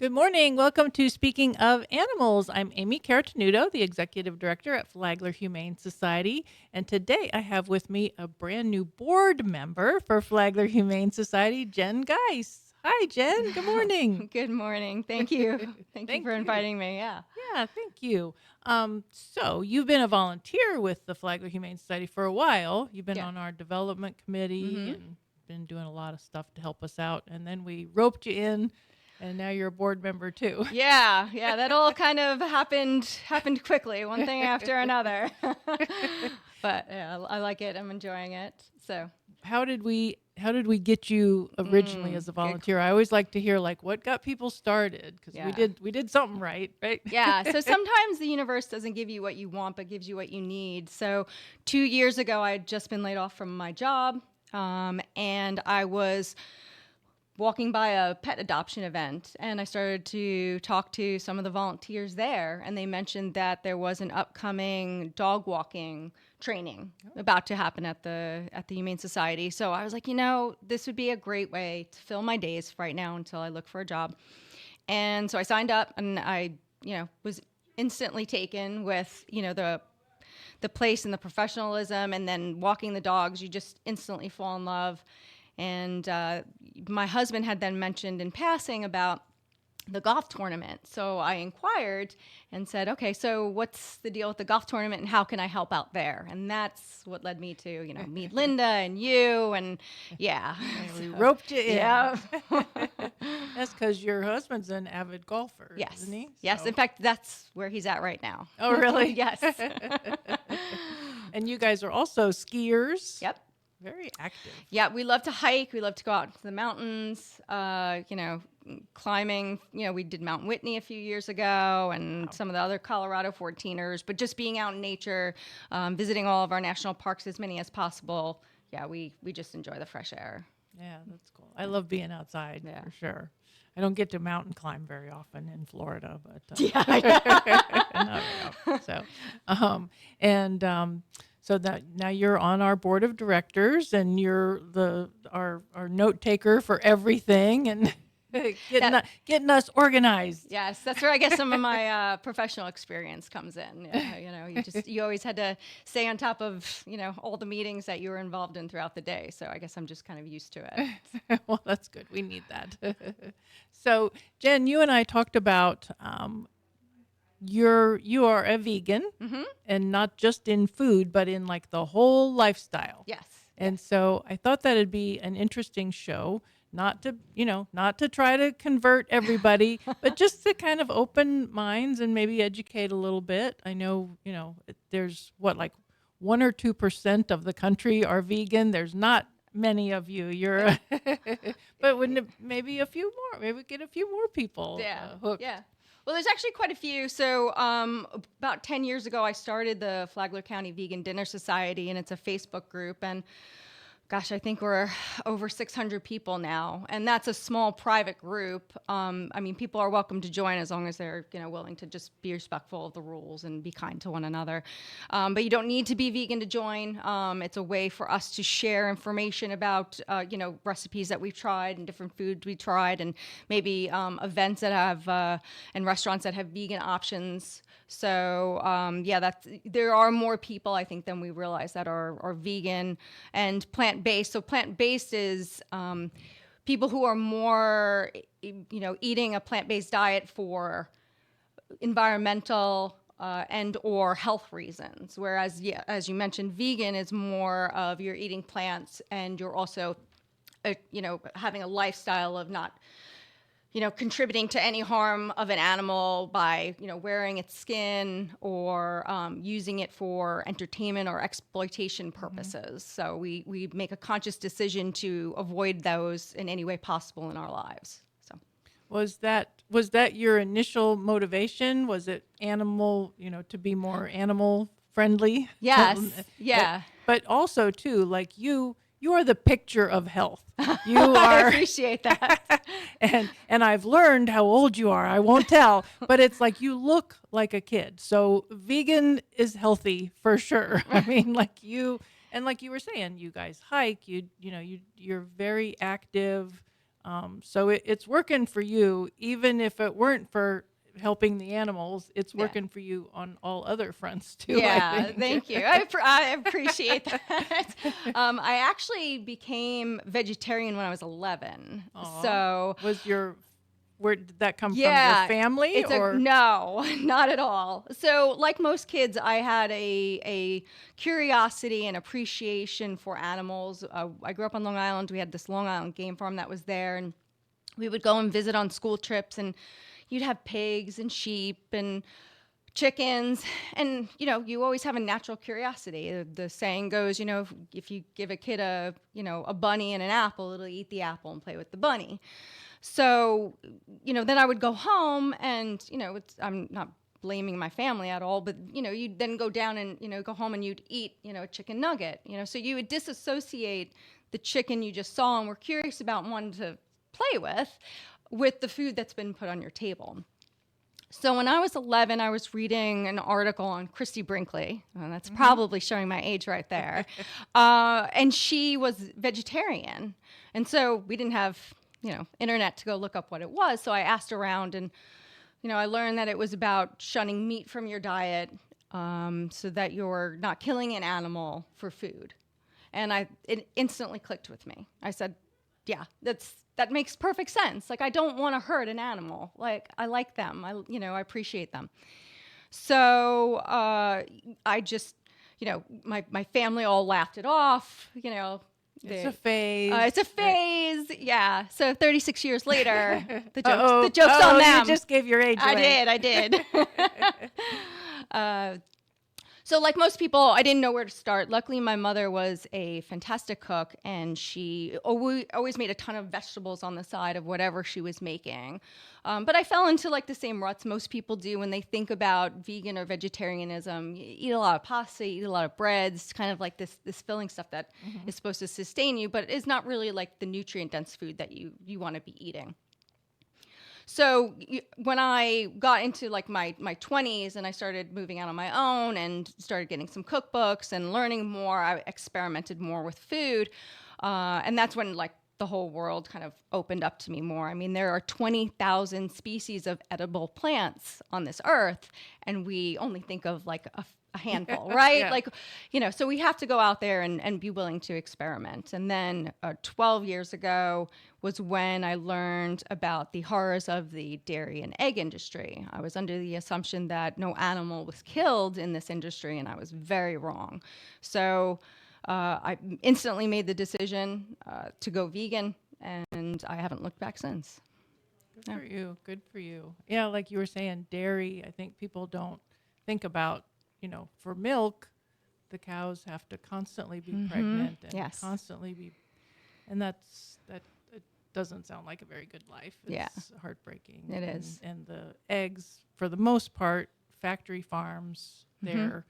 Good morning. Welcome to Speaking of Animals. I'm Amy Caratanudo, the Executive Director at Flagler Humane Society. And today I have with me a brand new board member for Flagler Humane Society, Jen Geis. Hi, Jen. Good morning. Good morning. Thank you. Thank you Thank for you. inviting me. Yeah. Yeah, thank you. So you've been a volunteer with the Flagler Humane Society for a while. You've been Yeah. on our development committee Mm-hmm. and been doing a lot of stuff to help us out. And then we roped you in, and now you're a board member too. Yeah. That all kind of happened quickly, one thing after another. But yeah, I like it. I'm enjoying it. So. How did we get you originally as a Good. volunteer? I always like to hear like what got people started because we Yeah. did something right, right? Yeah. So sometimes the universe doesn't give you what you want, but gives you what you need. So 2 years ago, I had just been laid off from my job, and I was walking by a pet adoption event, and I started to talk to some of the volunteers there, and they mentioned that there was an upcoming dog walking training about to happen at the Humane Society. So I was like, this would be a great way to fill my days right now until I look for a job. And so I signed up, and I, was instantly taken with, the place and the professionalism, and then walking the dogs, you just instantly fall in love. And my husband had then mentioned in passing about the golf tournament. So I inquired and said, okay, so what's the deal with the golf tournament and how can I help out there? And that's what led me to, meet Linda and you. And yeah. And we So, roped you in. yeah. That's because your husband's an avid golfer, Yes. isn't he? Yes. So- In fact, that's where he's at right now. Oh, really? Yes. And you guys are also skiers. Yep. Very active. Yeah, we love to hike. We love to go out to the mountains. Climbing. We did Mount Whitney a few years ago, and some of the other Colorado 14ers. But just being out in nature, visiting all of our national parks, as many as possible. Yeah, we just enjoy the fresh air. Yeah, that's cool. I love being outside Yeah. for sure. I don't get to mountain climb very often in Florida, but Yeah. not very often. So that now you're on our board of directors, and you're our note taker for everything, and getting us organized. Yes, that's where I guess some of my professional experience comes in. You always had to stay on top of all the meetings that you were involved in throughout the day. So I guess I'm just kind of used to it. Well, that's good. We need that. So, Jen, you and I talked about you are a vegan, and not just in food, but in like the whole lifestyle. Yes. And so I thought that'd be an interesting show, not to try to convert everybody, but just to kind of open minds and maybe educate a little bit. I know, there's like 1 or 2% of the country are vegan. There's not many of you. But wouldn't it, maybe a few more? Maybe we get a few more people hooked. Yeah. Well, there's actually quite a few. So about 10 years ago, I started the Flagler County Vegan Dinner Society, and it's a Facebook group. And gosh, I think we're over 600 people now, and that's a small private group. People are welcome to join as long as they're willing to just be respectful of the rules and be kind to one another. But you don't need to be vegan to join. It's a way for us to share information about recipes that we've tried and different foods we tried, and maybe events that have and restaurants that have vegan options. So there are more people, I think, than we realize that are vegan and plant-based. So plant-based is people who are more, eating a plant-based diet for environmental and or health reasons. Whereas, as you mentioned, vegan is more of you're eating plants and you're also, having a lifestyle of not contributing to any harm of an animal by, wearing its skin or using it for entertainment or exploitation purposes. So we make a conscious decision to avoid those in any way possible in our lives. So Was that your initial motivation? Was it animal, to be more animal friendly? yes, yeah. But also too, like you are the picture of health. You I are, appreciate that. and I've learned how old you are. I won't tell, but it's like you look like a kid. So vegan is healthy for sure. I mean, like you were saying, you guys hike. You're very active. So it's working for you, even if it weren't for helping the animals. It's Yeah. working for you on all other fronts too, I Yeah, think. thank you. I appreciate that. I actually became vegetarian when I was 11. Aw. So, Was your Where did that come from? Your yeah, family it's a or? no, not at all. So, like most kids, I had a curiosity and appreciation for animals. I grew up on Long Island. We had this Long Island game farm that was there, and we would go and visit on school trips, and you'd have pigs and sheep and chickens, and you always have a natural curiosity. The saying goes, if you give a kid a bunny and an apple, it'll eat the apple and play with the bunny. So then I would go home, and I'm not blaming my family at all, but you'd then go down and go home and you'd eat a chicken nugget, so you would disassociate the chicken you just saw and were curious about and wanted to play with the food that's been put on your table. So when I was 11, I was reading an article on Christy Brinkley. That's probably showing my age right there. And she was vegetarian. And so we didn't have, internet to go look up what it was. So I asked around, and, I learned that it was about shunning meat from your diet, so that you're not killing an animal for food. And it instantly clicked with me. I said, yeah, that makes perfect sense. Like, I don't want to hurt an animal. Like, I like them. I appreciate them. So I just, my family all laughed it off. It's a phase. It's a phase. Right? Yeah. So 36 years later, the joke's oh, on them. You just gave your age away. I did. So like most people, I didn't know where to start. Luckily, my mother was a fantastic cook, and she always made a ton of vegetables on the side of whatever she was making. But I fell into like the same ruts most people do when they think about vegan or vegetarianism. You eat a lot of pasta, you eat a lot of breads, kind of like this filling stuff that is supposed to sustain you, but is not really like the nutrient-dense food that you want to be eating. So when I got into like my 20s and I started moving out on my own and started getting some cookbooks and learning more, I experimented more with food. And that's when like the whole world kind of opened up to me more. I mean, there are 20,000 species of edible plants on this earth, and we only think of like a handful, right? Yeah. Like, so we have to go out there and be willing to experiment. And then 12 years ago was when I learned about the horrors of the dairy and egg industry. I was under the assumption that no animal was killed in this industry, and I was very wrong. So I instantly made the decision to go vegan, and I haven't looked back since. Good for you. Good for you. Yeah, like you were saying, dairy, I think people don't think about, for milk, the cows have to constantly be pregnant and Yes. constantly be, and that it doesn't sound like a very good life. It's heartbreaking. It is. And the eggs, for the most part, factory farms, they're,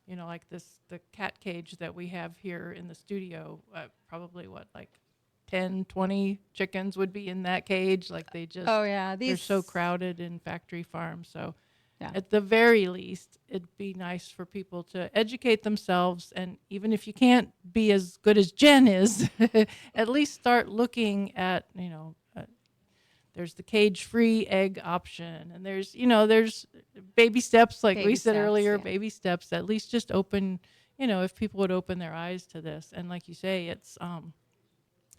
like the cat cage that we have here in the studio, probably like 10, 20 chickens would be in that cage. Like they just, they're so crowded in factory farms. So at the very least, it'd be nice for people to educate themselves. And even if you can't be as good as Jen is, at least start looking at, there's the cage-free egg option. And there's baby steps, like we said earlier, baby steps. At least just open, if people would open their eyes to this. And like you say,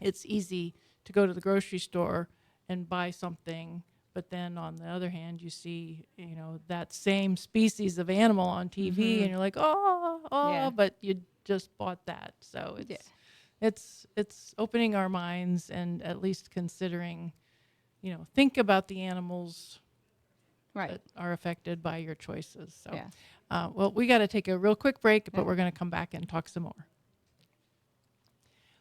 it's easy to go to the grocery store and buy something, but then on the other hand, you see, that same species of animal on TV, and you're like, but you just bought that. So it's opening our minds and at least considering, think about the animals that are affected by your choices. So, well, we got to take a real quick break, but we're going to come back and talk some more.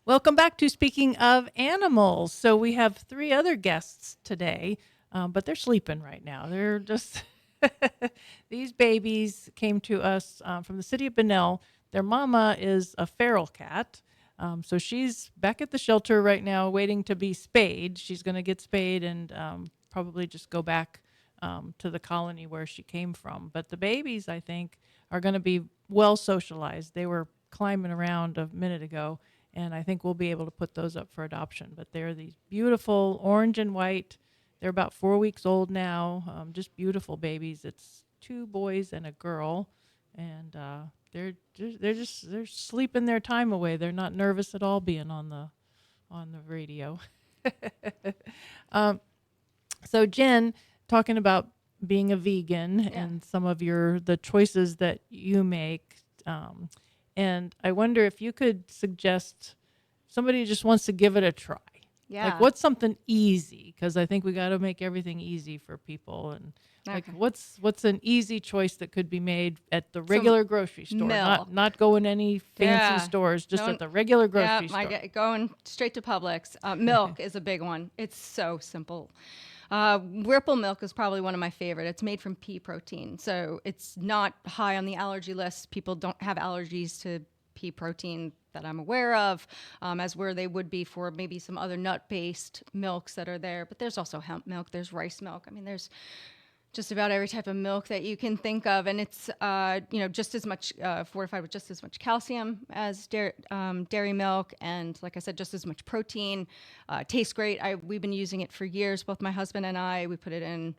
Welcome back to Speaking of Animals. So we have 3 other guests today, but they're sleeping right now. They're just, these babies came to us from the city of Bunnell. Their mama is a feral cat. So she's back at the shelter right now waiting to be spayed. She's going to get spayed and probably just go back to the colony where she came from. But the babies, I think, are going to be well socialized. They were climbing around a minute ago, and I think we'll be able to put those up for adoption. But they're these beautiful orange and white. They're about 4 weeks old now. Just beautiful babies. It's 2 boys and a girl, and they're sleeping their time away. They're not nervous at all being on the radio. um, so Jen, talking about being a vegan and some of the choices that you make, and I wonder if you could suggest somebody just wants to give it a try. Yeah. Like, what's something easy? Because I think we got to make everything easy for people. And like, what's an easy choice that could be made at the regular grocery store? Not going any fancy stores, just at the regular grocery store. Going straight to Publix. Milk is a big one. It's so simple. Ripple milk is probably one of my favorite. It's made from pea protein, so it's not high on the allergy list. People don't have allergies to pea protein that I'm aware of, as where they would be for maybe some other nut-based milks that are there. But there's also hemp milk, there's rice milk. I mean, there's just about every type of milk that you can think of, and it's just as much fortified with just as much calcium as dairy milk, and like I said, just as much protein. Tastes great. We've been using it for years, both my husband and I. We put it in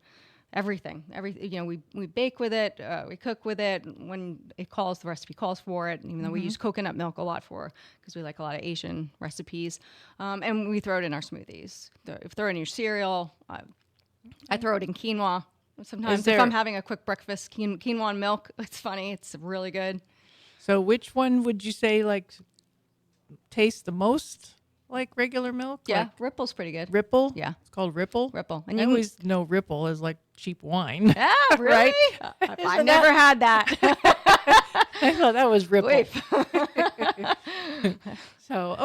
everything. We bake with it, we cook with it. When the recipe calls for it. Even though we use coconut milk a lot because we like a lot of Asian recipes, and we throw it in our smoothies. Throw it in your cereal. I throw it in quinoa. Sometimes if I'm having a quick breakfast, quinoa and milk, it's funny. It's really good. So which one would you say tastes the most like regular milk? Yeah, like Ripple's pretty good. Ripple? Yeah. It's called Ripple? Ripple. And I always know Ripple is like cheap wine. Yeah, really? Right? I've never had that. I thought that was Ripple. Wait. So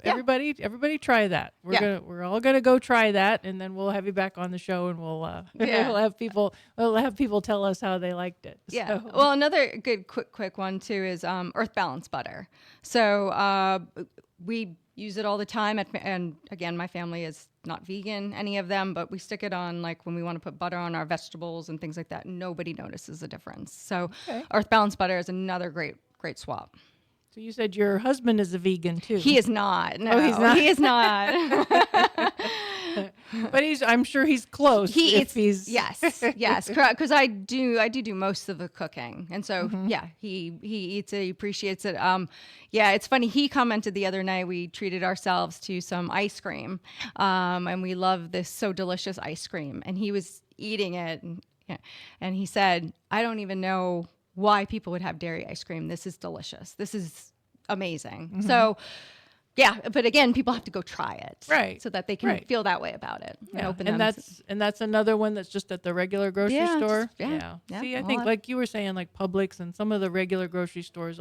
everybody try that. We're all gonna go try that, and then we'll have you back on the show, and we'll have people tell us how they liked it. Yeah. So. Well, another good quick one too is Earth Balance butter. So we use it all the time, and again, my family is not vegan, any of them, but we stick it on like when we want to put butter on our vegetables and things like that. Nobody notices the difference. So Earth Balance butter is another great swap. So you said your husband is a vegan too. He is not. No, he's not. He is not. But I'm sure he's close. Yes, because I do most of the cooking, and so he eats it, he appreciates it. It's funny. He commented the other night we treated ourselves to some ice cream, and we love this so delicious ice cream, and he was eating it, and he said, "I don't even know why people would have dairy ice cream. This is delicious. This is amazing." Mm-hmm. So, but again, people have to go try it, right? So that they can feel that way about it. Yeah. And that's another one that's just at the regular grocery store. Yeah. See, I think like you were saying, like Publix and some of the regular grocery stores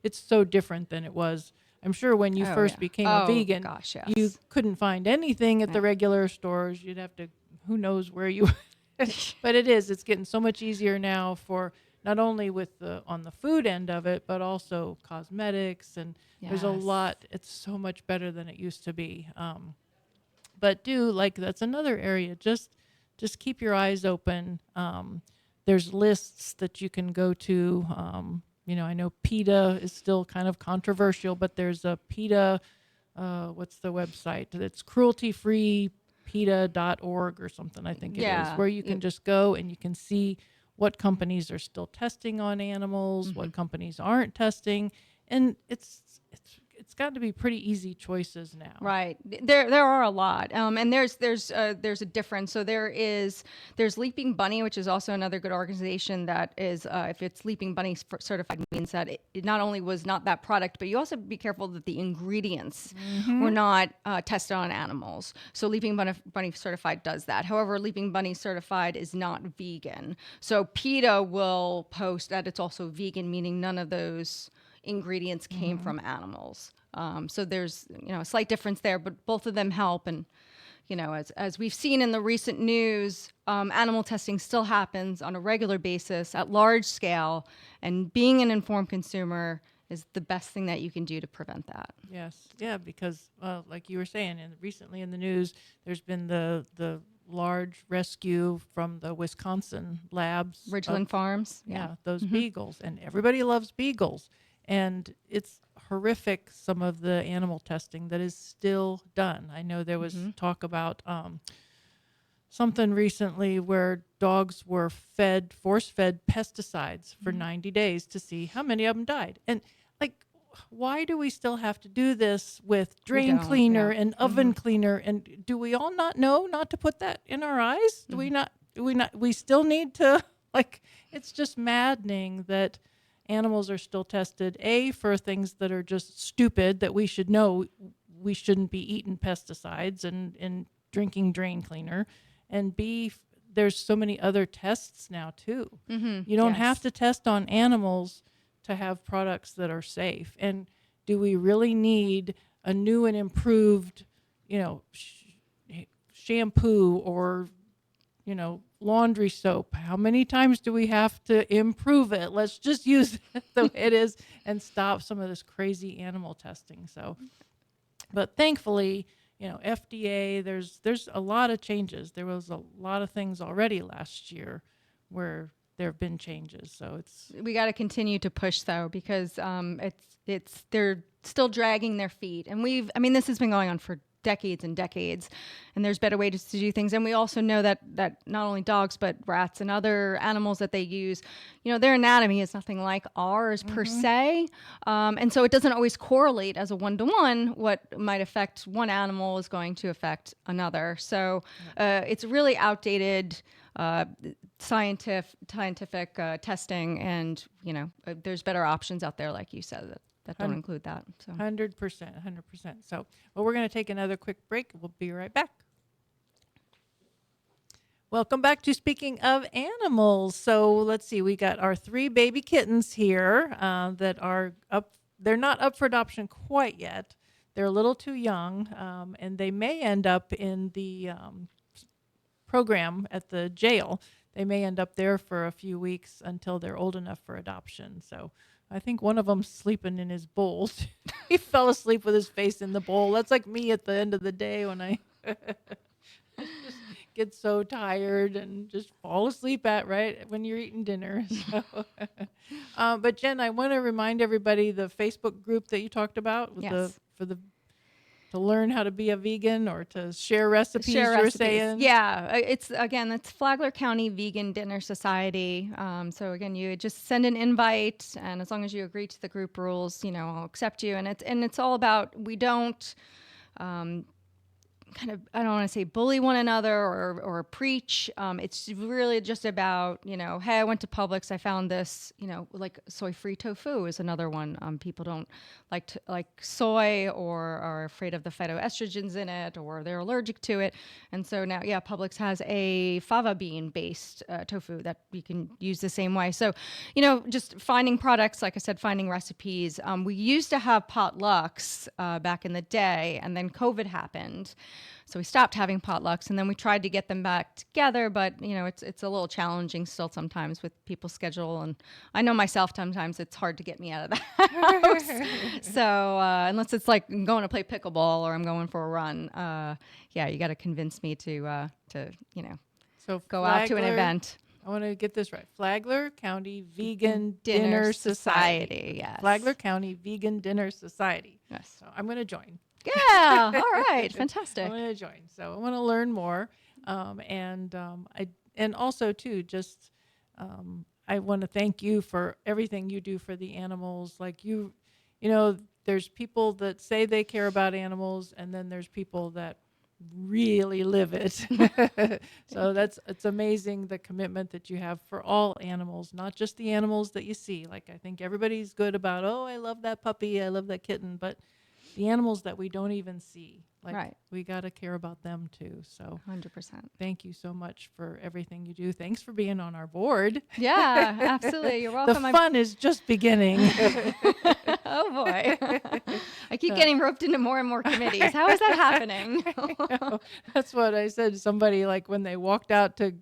it's so different than it was. I'm sure when you first became a vegan, you couldn't find anything at the regular stores. You'd have to, who knows where you. But it's getting so much easier now for. Not only on the food end of it, but also cosmetics, and there's a lot. It's so much better than it used to be. But that's another area. Just keep your eyes open. There's lists that you can go to. I know PETA is still kind of controversial, but there's a PETA. What's the website? It's cruelty-free-PETA.org or something. I think it is, where you can just go and you can see what companies are still testing on animals, what companies aren't testing, and it's got to be pretty easy choices now. Right. There are a lot, and there's a difference. So there's Leaping Bunny, which is also another good organization that is, if it's Leaping Bunny certified, means that it not only was not that product, but you also be careful that the ingredients were not tested on animals. So Leaping Bunny certified does that. However, Leaping Bunny certified is not vegan. So PETA will post that it's also vegan, meaning none of those ingredients came from animals. So there's a slight difference there, but both of them help. And as we've seen in the recent news, animal testing still happens on a regular basis at large scale, and being an informed consumer is the best thing that you can do to prevent that. Yes, because like you were saying, recently in the news, there's been the large rescue from the Wisconsin labs, Ridgeland Farms. Those beagles, and everybody loves beagles. And it's horrific, some of the animal testing that is still done. I know there was Mm-hmm. talk about something recently where dogs were force-fed pesticides for 90 days to see how many of them died. And like, why do we still have to do this with We drain don't. cleaner Yeah. and oven cleaner? And do we all not know not to put that in our eyes? Do we not? We still need to, like, it's just maddening that animals are still tested, for things that are just stupid, that we should know we shouldn't be eating pesticides and drinking drain cleaner. And B, there's so many other tests now too. Mm-hmm. You don't have Yes. to test on animals to have products that are safe. And do we really need a new and improved, shampoo or, laundry soap? How many times do we have to improve it? Let's just use it the way it is and stop some of this crazy animal testing. So, but thankfully, FDA, there's a lot of changes. There was a lot of things already last year where there have been changes. So We got to continue to push though, because it's they're still dragging their feet, and this has been going on for decades and decades, and there's better ways to do things. And we also know that not only dogs but rats and other animals that they use, their anatomy is nothing like ours per se, and so it doesn't always correlate as a one-to-one. What might affect one animal is going to affect another. So it's really outdated scientific testing, and there's better options out there, like you said, that don't include that. So 100%, 100%. So, well, we're going to take another quick break. We'll be right back. Welcome back to Speaking of Animals. So let's see, we got our 3 baby kittens here that are up. They're not up for adoption quite yet. They're a little too young, and they may end up in the program at the jail. They may end up there for a few weeks until they're old enough for adoption. So I think one of them's sleeping in his bowl. He fell asleep with his face in the bowl. That's like me at the end of the day when I just get so tired and just fall asleep right when you're eating dinner. So, but Jen, I want to remind everybody the Facebook group that you talked about with yes. to learn how to be a vegan or to share recipes. You're saying, yeah, it's Flagler County Vegan Dinner Society. So again, you just send an invite, and as long as you agree to the group rules, I'll accept you. And it's all about, we don't I don't want to say bully one another or preach. It's really just about, hey, I went to Publix, I found this, like soy-free tofu is another one. People don't like soy, or are afraid of the phytoestrogens in it, or they're allergic to it. And so now, Publix has a fava bean based tofu that you can use the same way. So, just finding products, like I said, finding recipes. We used to have potlucks back in the day, and then COVID happened. So we stopped having potlucks, and then we tried to get them back together, but it's a little challenging still sometimes with people's schedule, and I know myself, sometimes it's hard to get me out of the house. So unless it's like I'm going to play pickleball or I'm going for a run, you got to convince me to so go out to an event. I want to get this right. Flagler County Vegan Dinner Society. Yes. Flagler County Vegan Dinner Society. Yes. So I'm going to join. Yeah. All right. Fantastic. I'm going to join. So I want to learn more. And also too, just I want to thank you for everything you do for the animals. Like there's people that say they care about animals, and then there's people that really live it. So it's amazing the commitment that you have for all animals, not just the animals that you see. Like, I think everybody's good about, oh, I love that puppy, I love that kitten, but the animals that we don't even see, like, right, we got to care about them too. So 100%. Thank you so much for everything you do. Thanks for being on our board. Yeah, absolutely. You're welcome. The fun is just beginning. Oh boy. I keep getting roped into more and more committees. How is that happening? That's what I said to somebody, like when they walked out to,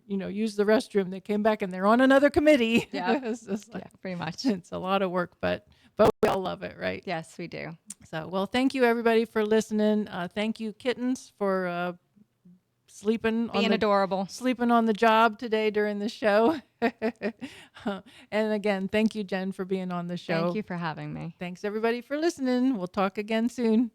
use the restroom, they came back and they're on another committee. Yeah. Yeah, pretty much. It's a lot of work, but we all love it, right? Yes, we do. So, well, thank you everybody for listening. Thank you, kittens, for sleeping on Being adorable. sleeping on the job today during the show. And again, thank you, Jen, for being on the show. Thank you for having me. Thanks everybody for listening. We'll talk again soon.